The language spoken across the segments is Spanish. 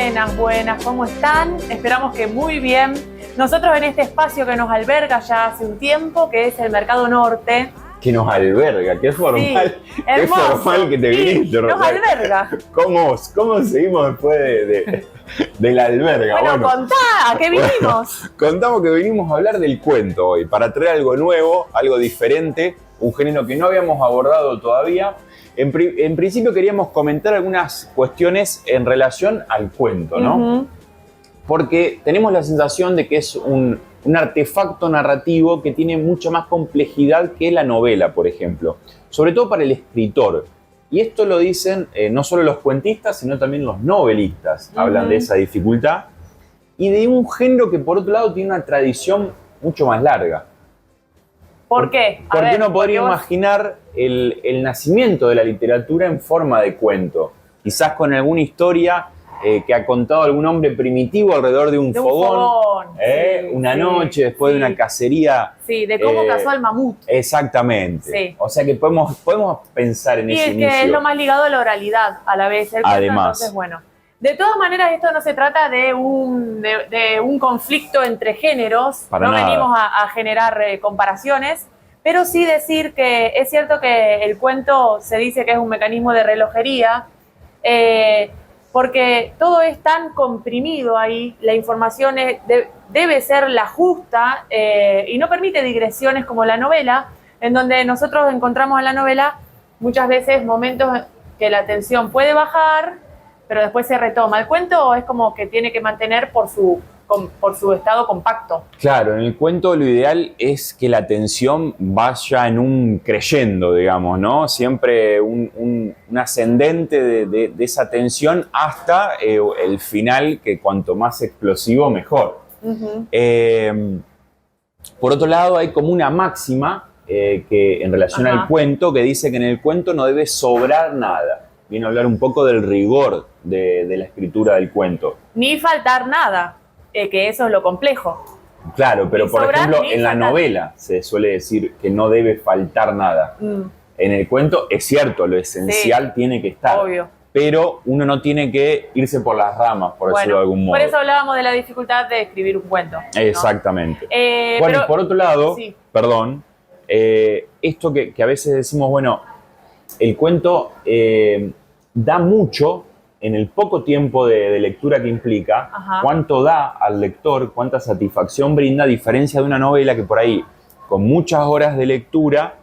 Buenas, buenas, ¿cómo están? Esperamos que muy bien. Nosotros en este espacio que nos alberga ya hace un tiempo, que es el Mercado Norte. Que nos alberga, qué formal, Sí, qué formal que te viniste, nos alberga. ¿Cómo seguimos después de la alberga? Bueno, contá, ¿a qué vinimos? Contamos que vinimos a hablar del cuento hoy, para traer algo nuevo, algo diferente, un género que no habíamos abordado todavía. En principio queríamos comentar algunas cuestiones en relación al cuento, ¿no? Porque tenemos la sensación de que es un artefacto narrativo que tiene mucha más complejidad que la novela, por ejemplo. Sobre todo para el escritor. Y esto lo dicen no solo los cuentistas, sino también los novelistas. Hablan de esa dificultad. Y de un género que, por otro lado, tiene una tradición mucho más larga. ¿Por qué? Porque uno podría imaginar el nacimiento de la literatura en forma de cuento. Quizás con alguna historia que ha contado algún hombre primitivo alrededor de un fogón. Una noche después de una cacería. Sí, de cómo cazó al mamut. Exactamente. Sí. O sea que podemos pensar en ese inicio. Y que es lo más ligado a la oralidad a la vez. Además. Entonces, bueno. De todas maneras, esto no se trata de un conflicto entre géneros. Para no nada. Venimos a generar comparaciones. Pero sí decir que es cierto que el cuento se dice que es un mecanismo de relojería. Porque todo es tan comprimido ahí, la información debe ser la justa y no permite digresiones como la novela, en donde nosotros encontramos en la novela muchas veces momentos que la tensión puede bajar, pero después se retoma. El cuento es como que tiene que mantener por su estado compacto. Claro, en el cuento lo ideal es que la tensión vaya en un creyendo, digamos, ¿no? Siempre un ascendente de esa tensión hasta el final, que cuanto más explosivo, mejor. Por otro lado, hay como una máxima que en relación al cuento, que dice que en el cuento no debe sobrar nada. Viene a hablar un poco del rigor de la escritura del cuento. Ni faltar nada. Que eso es lo complejo. Claro, pero por ejemplo, en la novela se suele decir que no debe faltar nada. En el cuento es cierto, lo esencial tiene que estar. Obvio. Pero uno no tiene que irse por las ramas, por decirlo de algún modo. Por eso hablábamos de la dificultad de escribir un cuento, ¿no? Exactamente. Bueno, y por otro lado, perdón, esto que a veces decimos, bueno, el cuento da mucho en el poco tiempo de lectura que implica, cuánto da al lector, cuánta satisfacción brinda, a diferencia de una novela que por ahí, con muchas horas de lectura,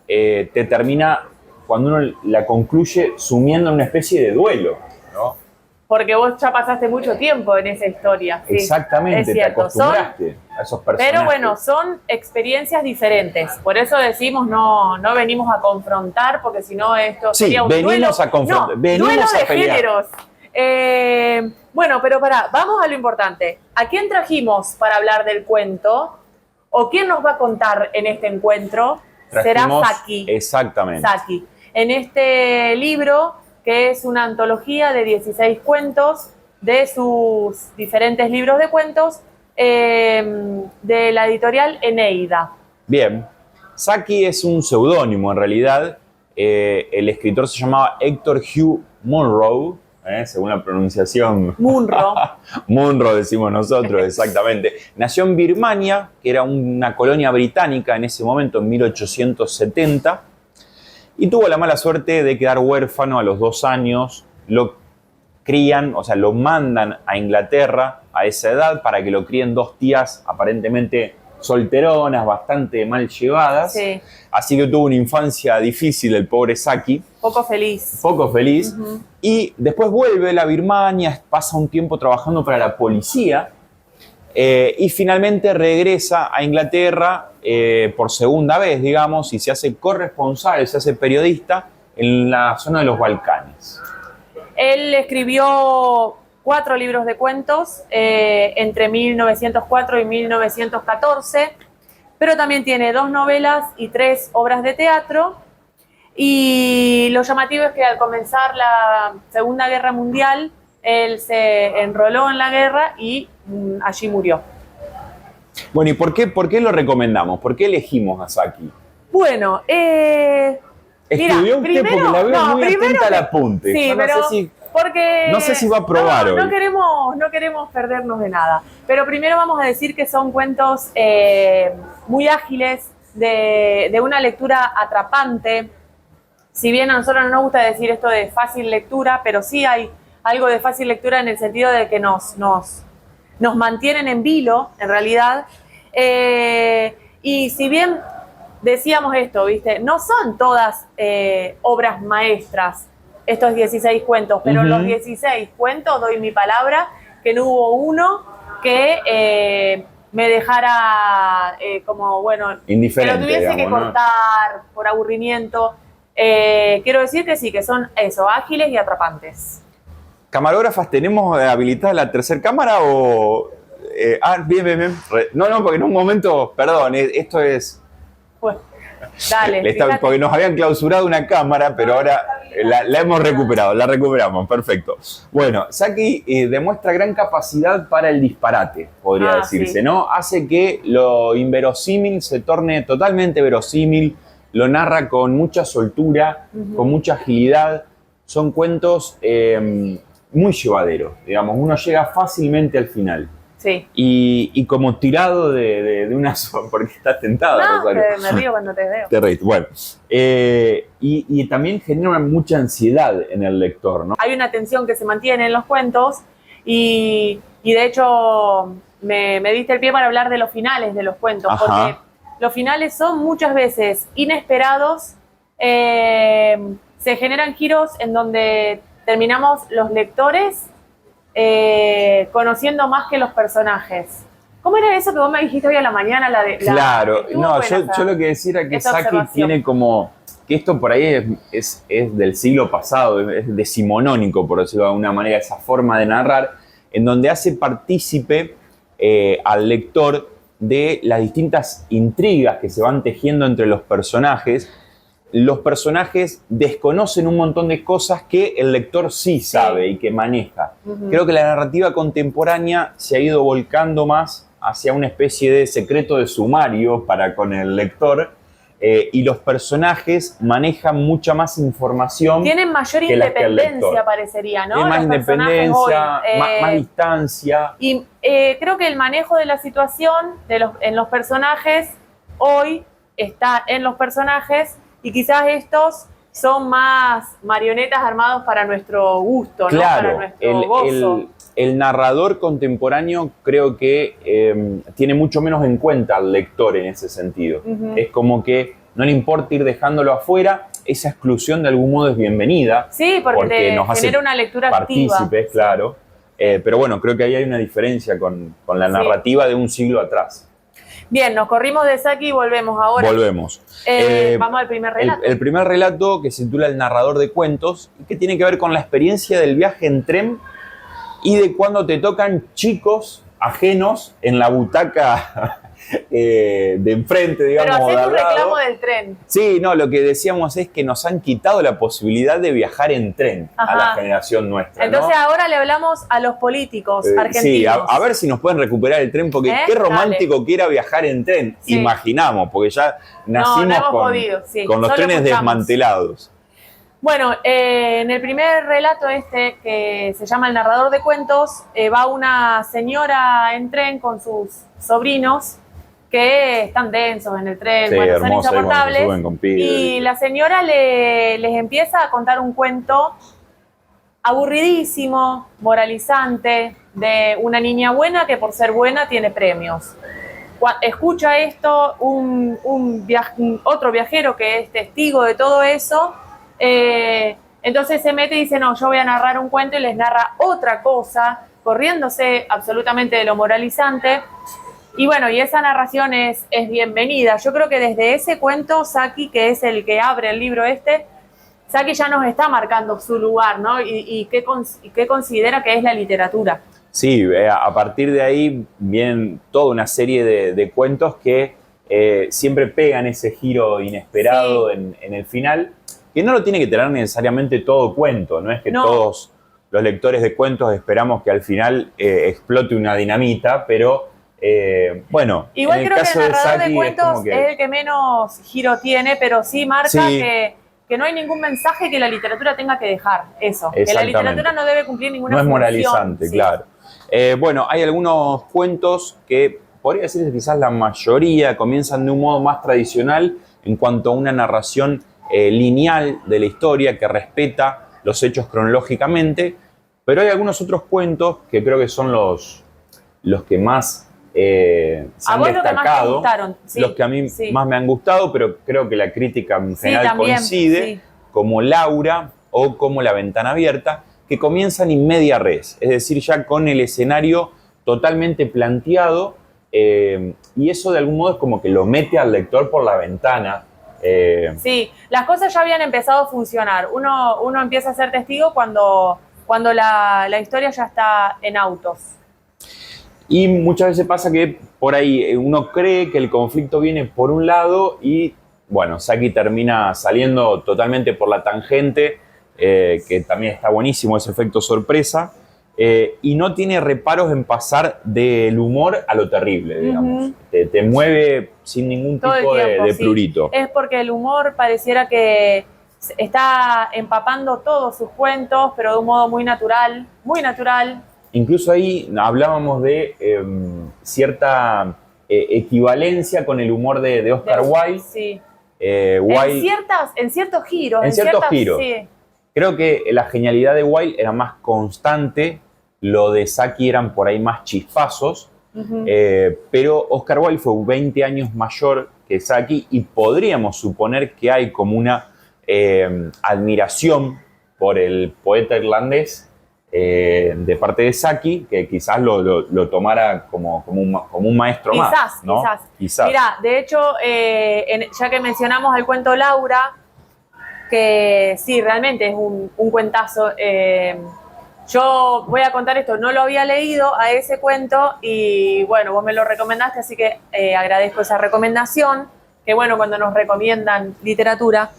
te termina, cuando uno la concluye, sumiendo en una especie de duelo, ¿no? Porque vos ya pasaste mucho tiempo en esa historia. Exactamente, te acostumbraste a esos personajes. Pero bueno, son experiencias diferentes. Por eso decimos, no venimos a confrontar, porque si no esto sería un duelo. Sí, venimos a confrontar, venimos a pelear. Géneros. Bueno, pero vamos a lo importante. ¿A quién trajimos para hablar del cuento? ¿O quién nos va a contar en este encuentro? Será Saki. Exactamente. Saki. En este libro, que es una antología de 16 cuentos, de sus diferentes libros de cuentos, de la editorial Eneida. Bien. Saki es un seudónimo, en realidad. El escritor se llamaba Hector Hugh Munro, según la pronunciación. Munro. Munro decimos nosotros, exactamente. Nació en Birmania, que era una colonia británica en ese momento, en 1870. Y tuvo la mala suerte de quedar huérfano a los 2 años. Lo crían, o sea, lo mandan a Inglaterra a esa edad para que lo críen 2 tías aparentemente solteronas, bastante mal llevadas. Sí. Así que tuvo una infancia difícil el pobre Saki. Poco feliz. Poco feliz. Y después vuelve a la Birmania, pasa un tiempo trabajando para la policía. Y finalmente regresa a Inglaterra por segunda vez, digamos, y se hace corresponsal, se hace periodista en la zona de los Balcanes. Él escribió 4 libros de cuentos entre 1904 y 1914, pero también tiene 2 novelas y 3 obras de teatro. Y lo llamativo es que al comenzar la Segunda Guerra Mundial, él se enroló en la guerra y allí murió. Bueno, ¿y por qué lo recomendamos? ¿Por qué elegimos a Saki? Bueno, Estudió usted porque la veo muy atenta al apunte. Sí, yo no pero sé si Porque No sé si va a probar hoy. No queremos perdernos de nada. Pero primero vamos a decir que son cuentos muy ágiles, de una lectura atrapante. Si bien a nosotros no nos gusta decir esto de fácil lectura, pero sí hay algo de fácil lectura en el sentido de que nos mantienen en vilo, en realidad. Y si bien decíamos esto, ¿viste? No son todas obras maestras estos 16 cuentos, pero los 16 cuentos, doy mi palabra, que no hubo uno que me dejara como, bueno, indiferente, que lo tuviese que cortar por aburrimiento. Quiero decir que sí, que son eso, ágiles y atrapantes. ¿Camarógrafas tenemos habilitada la tercera cámara o...? Bien. No, porque en un momento, perdón, esto es... Bueno, dale. Porque nos habían clausurado una cámara, pero ahora la hemos recuperado, la recuperamos, perfecto. Bueno, Saki demuestra gran capacidad para el disparate, podría decirse, sí. ¿No? Hace que lo inverosímil se torne totalmente verosímil, lo narra con mucha soltura, con mucha agilidad. Son cuentos muy llevaderos, digamos, uno llega fácilmente al final. Sí. Y como tirado de una soga, porque estás tentada, no, Rosario. Me río cuando te veo. Te reís. Bueno, y también genera mucha ansiedad en el lector, ¿no? Hay una tensión que se mantiene en los cuentos y de hecho me diste el pie para hablar de los finales de los cuentos. Ajá. Porque los finales son muchas veces inesperados, se generan giros en donde terminamos los lectores conociendo más que los personajes. ¿Cómo era eso que vos me dijiste hoy a la mañana? Claro, no, yo lo que decía era que Saki tiene como... que esto por ahí es del siglo pasado, es decimonónico, por decirlo de alguna manera, esa forma de narrar, en donde hace partícipe al lector de las distintas intrigas que se van tejiendo entre los personajes. Los personajes desconocen un montón de cosas que el lector sí sabe y que maneja. Creo que la narrativa contemporánea se ha ido volcando más hacia una especie de secreto de sumario para con el lector, y los personajes manejan mucha más información. Tienen mayor independencia, parecería, ¿no? Tienen más independencia, más distancia. Y creo que el manejo de la situación en los personajes hoy está en los personajes. Y quizás estos son más marionetas armados para nuestro gusto, claro, ¿no? Para nuestro gozo. El narrador contemporáneo creo que tiene mucho menos en cuenta al lector en ese sentido. Es como que no le importa ir dejándolo afuera, esa exclusión de algún modo es bienvenida. Sí, porque nos genera una lectura activa. Partícipes, claro. Pero bueno, creo que ahí hay una diferencia con la narrativa de un siglo atrás. Bien, nos corrimos de Saki y volvemos ahora. Volvemos. Vamos al primer relato. El primer relato, que se titula El narrador de cuentos, que tiene que ver con la experiencia del viaje en tren y de cuando te tocan chicos ajenos en la butaca de enfrente, digamos. Pero hacés un reclamo del tren. Sí, no, lo que decíamos es que nos han quitado la posibilidad de viajar en tren. Ajá. A la generación nuestra. Entonces, ¿no? Ahora le hablamos a los políticos argentinos. Sí, a ver si nos pueden recuperar el tren, porque qué romántico que era viajar en tren. Sí. Imaginamos, porque ya nacimos con los trenes desmantelados. Bueno, en el primer relato que se llama El narrador de cuentos, va una señora en tren con sus sobrinos que están densos en el tren, sí, bueno, hermoso, son insoportables. Y la señora les empieza a contar un cuento aburridísimo, moralizante, de una niña buena que por ser buena tiene premios. Escucha esto otro viajero que es testigo de todo eso, entonces se mete y dice, no, yo voy a narrar un cuento, y les narra otra cosa, corriéndose absolutamente de lo moralizante. Y bueno, y esa narración es bienvenida. Yo creo que desde ese cuento, Saki, que es el que abre el libro Saki ya nos está marcando su lugar, ¿no? Y qué considera que es la literatura. Sí, a partir de ahí vienen toda una serie de cuentos que siempre pegan ese giro inesperado, sí, en el final, que no lo tiene que tener necesariamente todo cuento, no es que todos los lectores de cuentos esperamos que al final explote una dinamita, pero bueno, igual en el creo caso que el narrador de Saki de cuentos es el que menos giro tiene, pero sí marca que que no hay ningún mensaje que la literatura tenga que dejar, eso. Que la Exactamente. literatura no debe cumplir ninguna No es función. moralizante, Sí. claro. Bueno, hay algunos cuentos que podría decirse que quizás la mayoría comienzan de un modo más tradicional en cuanto a una narración lineal de la historia que respeta los hechos cronológicamente, pero hay algunos otros cuentos que creo que son los que más se ¿A han vos lo que más te destacado, gustaron? Sí, los que a mí sí. más me han gustado, pero creo que la crítica en Sí, general también, coincide, sí. como Laura o como La Ventana Abierta, que comienzan in media res, es decir, ya con el escenario totalmente planteado, y eso de algún modo es como que lo mete al lector por la ventana. Sí, las cosas ya habían empezado a funcionar. Uno empieza a ser testigo cuando la historia ya está en autos. Y muchas veces pasa que por ahí uno cree que el conflicto viene por un lado y, bueno, Saki termina saliendo totalmente por la tangente, que también está buenísimo ese efecto sorpresa, y no tiene reparos en pasar del humor a lo terrible, digamos. Te mueve sin ningún Todo el tipo tiempo, de sí. prurito. Es porque el humor pareciera que está empapando todos sus cuentos, pero de un modo muy natural, muy natural. Incluso ahí hablábamos de cierta equivalencia con el humor de Oscar Wilde. Sí. Wilde En ciertos giros. En ciertos giros. Sí. Creo que la genialidad de Wilde era más constante, lo de Saki eran por ahí más chispazos, pero Oscar Wilde fue 20 años mayor que Saki y podríamos suponer que hay como una admiración por el poeta irlandés de parte de Saki, que quizás lo tomara como un maestro más, ¿no? Quizás. Mira, de hecho, ya que mencionamos el cuento Laura, que sí, realmente es un cuentazo. Yo voy a contar esto, no lo había leído a ese cuento y bueno, vos me lo recomendaste, así que agradezco esa recomendación, que bueno, cuando nos recomiendan literatura.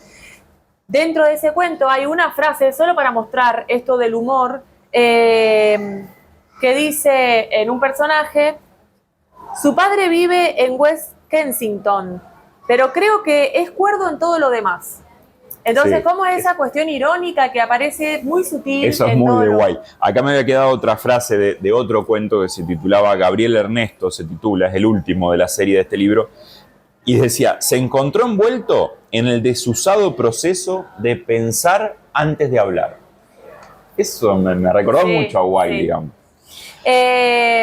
Dentro de ese cuento hay una frase, solo para mostrar esto del humor, que dice en un personaje: su padre vive en West Kensington, pero creo que es cuerdo en todo lo demás. Entonces, Sí, ¿cómo es esa cuestión irónica que aparece muy sutil? Eso es muy de Wilde. Acá me había quedado otra frase de otro cuento que se titulaba Gabriel Ernesto, se titula, es el último de la serie de este libro, y decía: se encontró envuelto en el desusado proceso de pensar antes de hablar. Eso me recordó mucho a Wilde, digamos.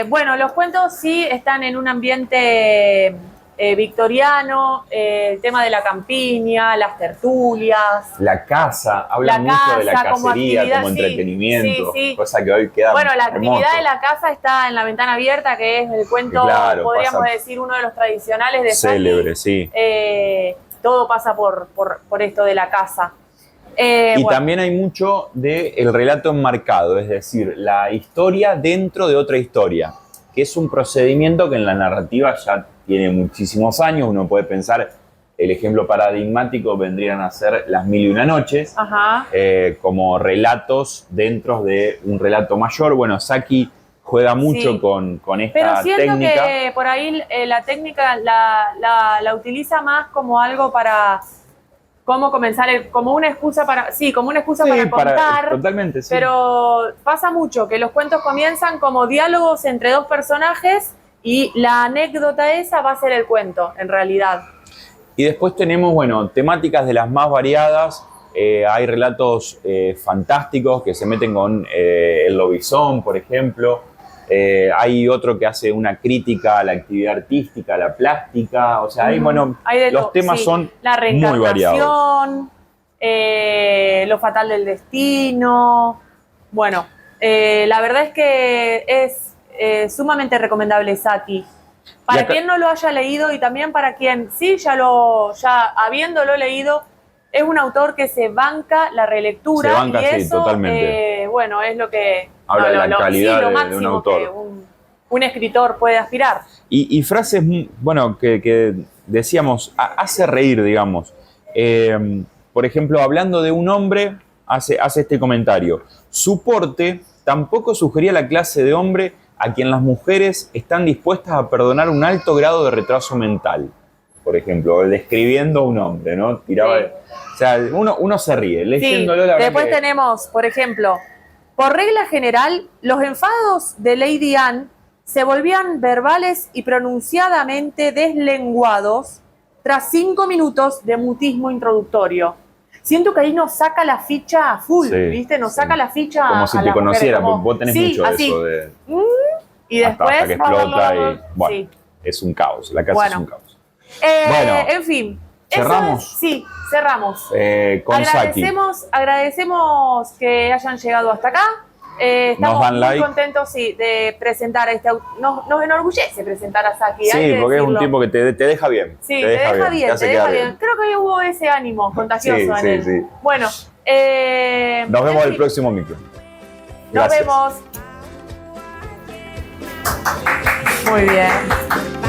Bueno, los cuentos sí están en un ambiente victoriano, el tema de la campiña, las tertulias. La casa, habla mucho de la cacería como entretenimiento, cosa que hoy queda bueno, la hermoso. actividad de la casa está en La Ventana Abierta, que es el cuento, claro, podríamos decir, uno de los tradicionales de Saki. Célebre, sí. Todo pasa por esto de la casa. Y también hay mucho del relato enmarcado, es decir, la historia dentro de otra historia, que es un procedimiento que en la narrativa ya tiene muchísimos años. Uno puede pensar, el ejemplo paradigmático vendrían a ser Las Mil y Una Noches, como relatos dentro de un relato mayor. Bueno, Saki juega mucho con esta técnica. Pero siento que por ahí la técnica la utiliza más como algo para cómo comenzar, como una excusa para, para contar. Totalmente, sí. Pero pasa mucho que los cuentos comienzan como diálogos entre dos personajes y la anécdota esa va a ser el cuento, en realidad. Y después tenemos, bueno, temáticas de las más variadas. Hay relatos fantásticos que se meten con el lobizón, por ejemplo. Hay otro que hace una crítica a la actividad artística, a la plástica. O sea, los temas son la reencarnación, muy variados. Lo fatal del destino. Bueno, la verdad es que es sumamente recomendable Saki. Para quien no lo haya leído y también para quien sí ya habiéndolo leído, es un autor que se banca la relectura. Se banca, y eso, totalmente. Bueno, es lo que habla de la calidad lo de máximo un autor. Que un escritor puede aspirar. Y frases, bueno, que decíamos, hace reír, digamos. Por ejemplo, hablando de un hombre, hace este comentario: su porte tampoco sugería la clase de hombre a quien las mujeres están dispuestas a perdonar un alto grado de retraso mental. por ejemplo, o describiendo un hombre, ¿no? Tiraba. Sí. O sea, uno se ríe leyéndolo, la verdad. Después que... tenemos, por ejemplo, por regla general, los enfados de Lady Anne se volvían verbales y pronunciadamente deslenguados tras 5 minutos de mutismo introductorio. Siento que ahí nos saca la ficha a full, Sí, ¿viste? Nos sí. saca la ficha Como si a te las conociera, mujeres, como, porque vos tenés sí, mucho de así. eso de. Y después. Hasta que explota y. Bueno, sí. es un caos. La casa Bueno. es un caos. Bueno, en fin. ¿Cerramos? Sí, cerramos. Con Saki. Agradecemos que hayan llegado hasta acá. Estamos dan muy like. contentos de presentar a este nos enorgullece presentar a Saki. Sí, porque es un tipo que te deja bien. Sí, te deja bien, hace te deja quedar bien. Creo que hubo ese ánimo contagioso en él. Sí. Bueno, nos vemos el próximo micro. Nos Gracias. vemos. Muy bien.